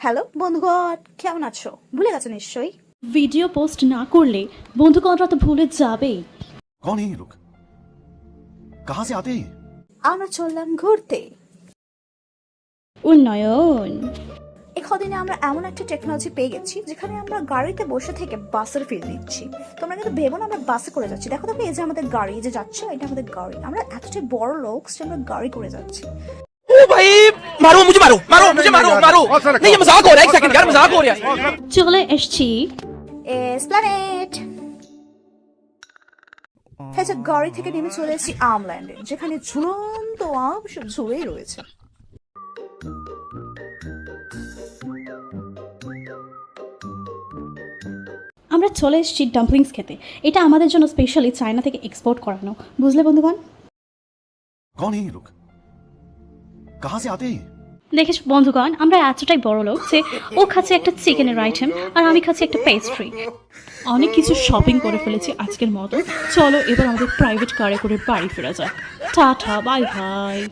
Hello বন্ধুগণ, কেমন আছো? ভুলে গেছো নিশ্চয়ই। ভিডিও পোস্ট না করলে বন্ধুগণরা তো ভুলে যাবেই। कौन है ये लोग? कहाँ से आते हैं? আমরা চললাম ঘুরতে। উন্নয়ন। এই কদিনে আমরা এমন একটা টেকনোলজি পেয়ে গেছি যেখানে আমরা গাড়িতে বসে থেকে বাসের ফিল নিচ্ছি। তোমরা কিন্তু ভেবো না আমরা বাসে করে যাচ্ছি। দেখো দেখো, এই যে আমাদের গাড়ি, এই যে যাচ্ছে, এটা আমাদের গাড়ি। আমরা এতটাই বড় লোক যে আমরা গাড়ি করে যাচ্ছি। ओ भाई मारो मुझे मारो मारो मुझे मारो मारो नहीं ये मजाक हो रहा है एक सेकंड यार मजाक हो रहा है চলে এসছি এসপ্ল্যানেড। এই যে গাড়ি থেকে নেমে চলে এসেছি আমল্যান্ডে, যেখানে ঝুলন্ত আম সব ঝুলেই রয়েছে। আমরা চলে এসেছি ডাম্পলিংস খেতে। এটা আমাদের জন্য স্পেশালি চায়না থেকে এক্সপোর্ট করানো, বুঝলে বন্ধুগণ? कौन है ये लोग? कहाँ से आते हैं? দেখিস বন্ধুগণ, আমরা এতটাই বড় লোক যে ও খাচ্ছে একটা চিকেনের আইটেম আর আমি খাচ্ছি একটা পেস্ট্রি। অনেক কিছু শপিং করে ফেলেছি আজকের মতো। চলো এবার আমাদের প্রাইভেট কারে করে বাড়ি ফেরা যাক। Tata, bye bye.